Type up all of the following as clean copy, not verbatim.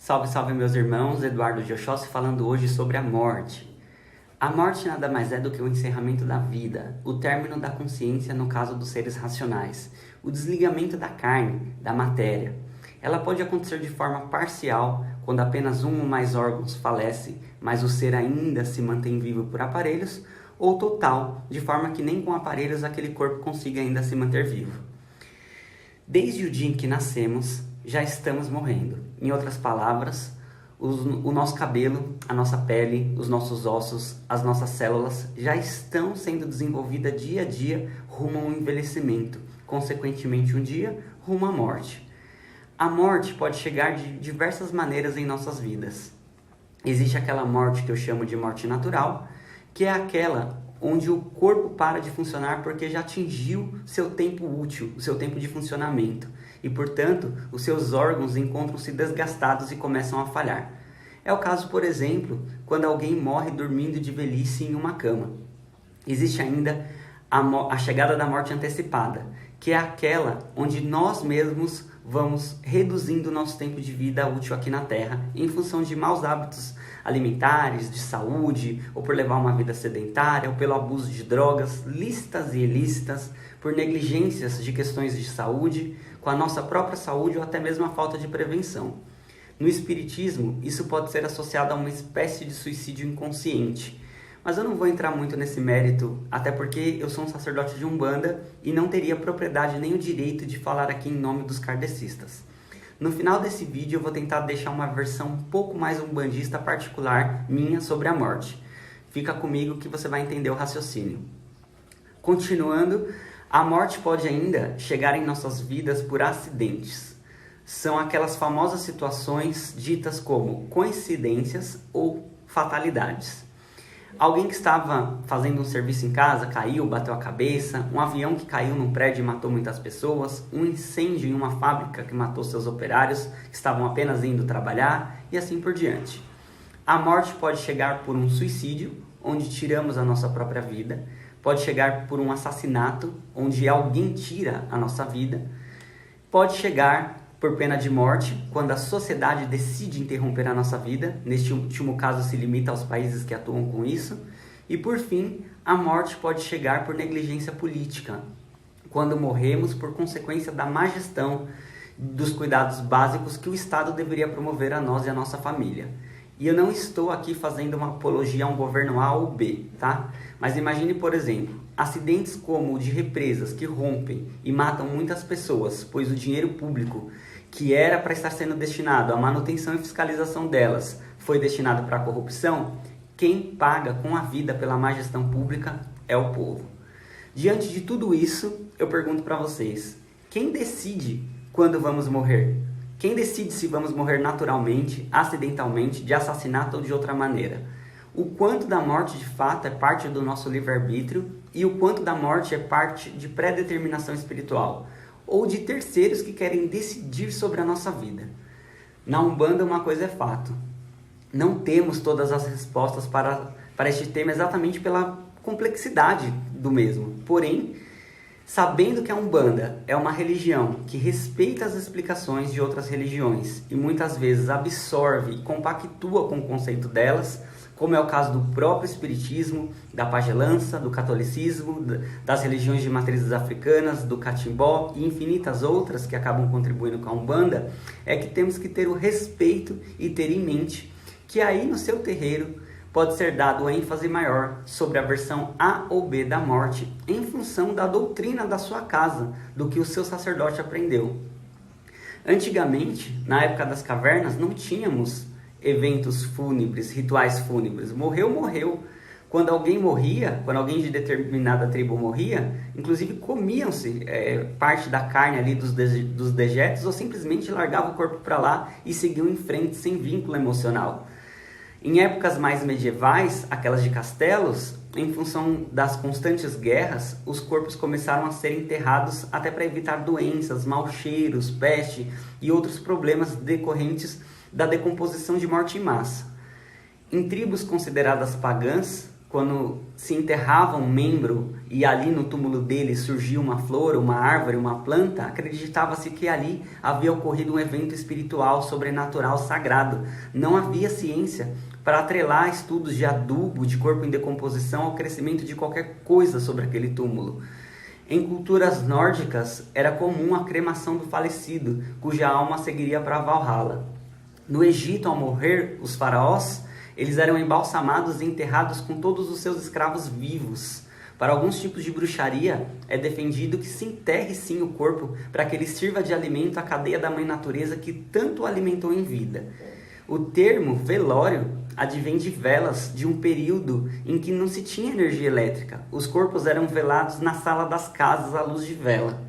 Salve, salve meus irmãos, Eduardo de Oxóssi falando hoje sobre a morte. A morte nada mais é do que o encerramento da vida, o término da consciência no caso dos seres racionais, o desligamento da carne, da matéria. Ela pode acontecer de forma parcial, quando apenas um ou mais órgãos falece, mas o ser ainda se mantém vivo por aparelhos, ou total, de forma que nem com aparelhos aquele corpo consiga ainda se manter vivo. Desde o dia em que nascemos, já estamos morrendo. Em outras palavras, o nosso cabelo, a nossa pele, os nossos ossos, as nossas células já estão sendo desenvolvidas dia a dia rumo ao envelhecimento, consequentemente um dia rumo à morte. A morte pode chegar de diversas maneiras em nossas vidas. Existe aquela morte que eu chamo de morte natural, que é aquela onde o corpo para de funcionar porque já atingiu seu tempo útil, o seu tempo de funcionamento. E, portanto, os seus órgãos encontram-se desgastados e começam a falhar. É o caso, por exemplo, quando alguém morre dormindo de velhice em uma cama. Existe ainda a chegada da morte antecipada, que é aquela onde nós mesmos vamos reduzindo o nosso tempo de vida útil aqui na Terra em função de maus hábitos alimentares, de saúde, ou por levar uma vida sedentária, ou pelo abuso de drogas lícitas e ilícitas, por negligências de questões de saúde, com a nossa própria saúde ou até mesmo a falta de prevenção. No Espiritismo, isso pode ser associado a uma espécie de suicídio inconsciente. Mas eu não vou entrar muito nesse mérito, até porque eu sou um sacerdote de Umbanda e não teria propriedade nem o direito de falar aqui em nome dos kardecistas. No final desse vídeo eu vou tentar deixar uma versão um pouco mais umbandista particular minha sobre a morte. Fica comigo que você vai entender o raciocínio. Continuando, a morte pode ainda chegar em nossas vidas por acidentes. São aquelas famosas situações ditas como coincidências ou fatalidades. Alguém que estava fazendo um serviço em casa caiu, bateu a cabeça, um avião que caiu num prédio e matou muitas pessoas, um incêndio em uma fábrica que matou seus operários que estavam apenas indo trabalhar e assim por diante. A morte pode chegar por um suicídio, onde tiramos a nossa própria vida, pode chegar por um assassinato, onde alguém tira a nossa vida, pode chegar por pena de morte, quando a sociedade decide interromper a nossa vida, neste último caso se limita aos países que atuam com isso, e por fim, a morte pode chegar por negligência política, quando morremos por consequência da má gestão dos cuidados básicos que o Estado deveria promover a nós e a nossa família. E eu não estou aqui fazendo uma apologia a um governo A ou B, tá? Mas imagine, por exemplo, acidentes como o de represas que rompem e matam muitas pessoas, pois o dinheiro público, que era para estar sendo destinado à manutenção e fiscalização delas, foi destinado para a corrupção. Quem paga com a vida pela má gestão pública é o povo. Diante de tudo isso, eu pergunto para vocês, quem decide quando vamos morrer? Quem decide se vamos morrer naturalmente, acidentalmente, de assassinato ou de outra maneira? O quanto da morte de fato é parte do nosso livre-arbítrio e o quanto da morte é parte de pré-determinação espiritual ou de terceiros que querem decidir sobre a nossa vida. Na Umbanda uma coisa é fato, não temos todas as respostas para este tema exatamente pela complexidade do mesmo, porém, sabendo que a Umbanda é uma religião que respeita as explicações de outras religiões e muitas vezes absorve e compactua com o conceito delas, como é o caso do próprio Espiritismo, da Pagelança, do Catolicismo, das religiões de matrizes africanas, do Catimbó e infinitas outras que acabam contribuindo com a Umbanda, é que temos que ter o respeito e ter em mente que aí no seu terreiro pode ser dado ênfase maior sobre a versão A ou B da morte em função da doutrina da sua casa, do que o seu sacerdote aprendeu. Antigamente, na época das cavernas, não tínhamos eventos fúnebres, rituais fúnebres. Morreu. Quando alguém morria, quando alguém de determinada tribo morria, inclusive comiam-se parte da carne ali dos dejetos ou simplesmente largavam o corpo para lá e seguiam em frente sem vínculo emocional. Em épocas mais medievais, aquelas de castelos, em função das constantes guerras, os corpos começaram a ser enterrados até para evitar doenças, maus cheiros, peste e outros problemas decorrentes da decomposição de morte em massa. Em tribos consideradas pagãs, quando se enterrava um membro e ali no túmulo dele surgia uma flor, uma árvore, uma planta, acreditava-se que ali havia ocorrido um evento espiritual, sobrenatural, sagrado. Não havia ciência para atrelar estudos de adubo, de corpo em decomposição ao crescimento de qualquer coisa sobre aquele túmulo. Em culturas nórdicas, era comum a cremação do falecido, cuja alma seguiria para Valhalla. No Egito, ao morrer os faraós, eles eram embalsamados e enterrados com todos os seus escravos vivos. Para alguns tipos de bruxaria, é defendido que se enterre sim o corpo para que ele sirva de alimento à cadeia da mãe natureza que tanto o alimentou em vida. O termo velório advém de velas de um período em que não se tinha energia elétrica. Os corpos eram velados na sala das casas à luz de vela.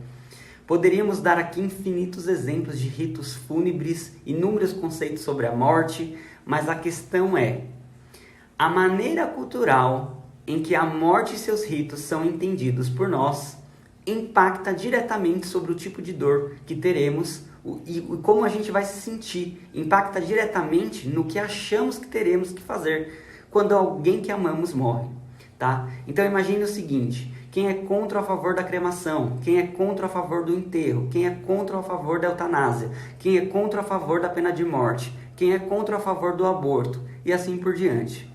Poderíamos dar aqui infinitos exemplos de ritos fúnebres, inúmeros conceitos sobre a morte, mas a questão é, a maneira cultural em que a morte e seus ritos são entendidos por nós impacta diretamente sobre o tipo de dor que teremos e como a gente vai se sentir. Impacta diretamente no que achamos que teremos que fazer quando alguém que amamos morre, tá? Então imagine o seguinte, quem é contra ou a favor da cremação, quem é contra ou a favor do enterro, quem é contra ou a favor da eutanásia, quem é contra ou a favor da pena de morte, quem é contra ou a favor do aborto e assim por diante.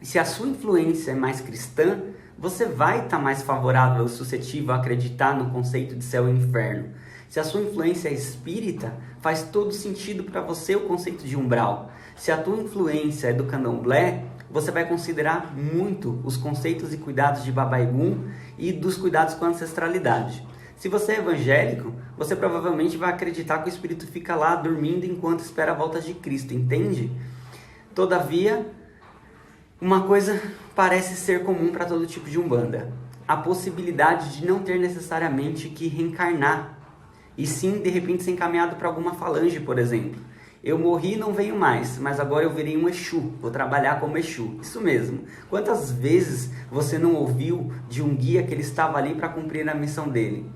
Se a sua influência é mais cristã, você vai estar mais favorável ou suscetível a acreditar no conceito de céu e inferno. Se a sua influência é espírita, faz todo sentido para você o conceito de umbral. Se a tua influência é do candomblé, você vai considerar muito os conceitos e cuidados de Baba Yaga e dos cuidados com a ancestralidade. Se você é evangélico, você provavelmente vai acreditar que o espírito fica lá dormindo enquanto espera a volta de Cristo, entende? Todavia, uma coisa parece ser comum para todo tipo de umbanda: a possibilidade de não ter necessariamente que reencarnar, e sim, de repente, ser encaminhado para alguma falange, por exemplo. Eu morri e não venho mais, mas agora eu virei um Exu, vou trabalhar como Exu. Isso mesmo. Quantas vezes você não ouviu de um guia que ele estava ali para cumprir a missão dele?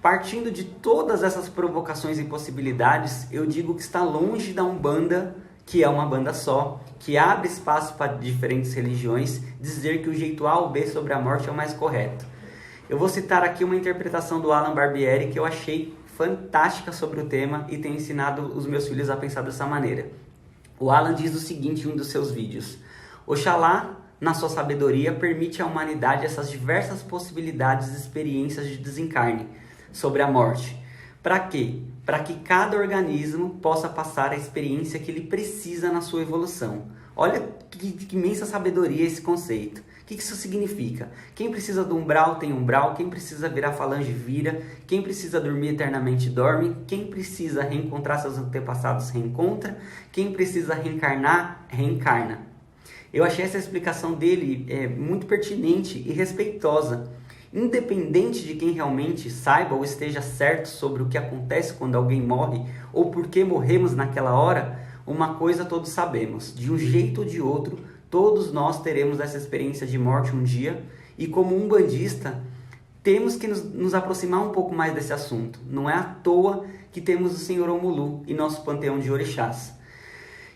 Partindo de todas essas provocações e possibilidades, eu digo que está longe da Umbanda, que é uma banda só, que abre espaço para diferentes religiões, dizer que o jeito A ou B sobre a morte é o mais correto. Eu vou citar aqui uma interpretação do Alan Barbieri que eu achei fantástica sobre o tema e tenho ensinado os meus filhos a pensar dessa maneira. O Alan diz o seguinte em um dos seus vídeos: Oxalá, na sua sabedoria, permite à humanidade essas diversas possibilidades e experiências de desencarne sobre a morte. Para quê? Para que cada organismo possa passar a experiência que ele precisa na sua evolução. Olha que imensa sabedoria esse conceito. O que isso significa? Quem precisa do umbral tem umbral, quem precisa virar falange vira, quem precisa dormir eternamente dorme, quem precisa reencontrar seus antepassados reencontra, quem precisa reencarnar, reencarna. Eu achei essa explicação dele muito pertinente e respeitosa. Independente de quem realmente saiba ou esteja certo sobre o que acontece quando alguém morre ou por que morremos naquela hora, uma coisa todos sabemos: de um jeito ou de outro, todos nós teremos essa experiência de morte um dia, e como umbandista, temos que nos aproximar um pouco mais desse assunto. Não é à toa que temos o Senhor Omulu e nosso panteão de orixás.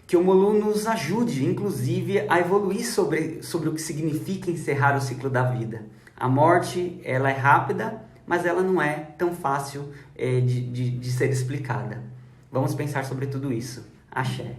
Que o Omulu nos ajude, inclusive, a evoluir sobre o que significa encerrar o ciclo da vida. A morte, ela é rápida, mas ela não é tão fácil de ser explicada. Vamos pensar sobre tudo isso. Axé.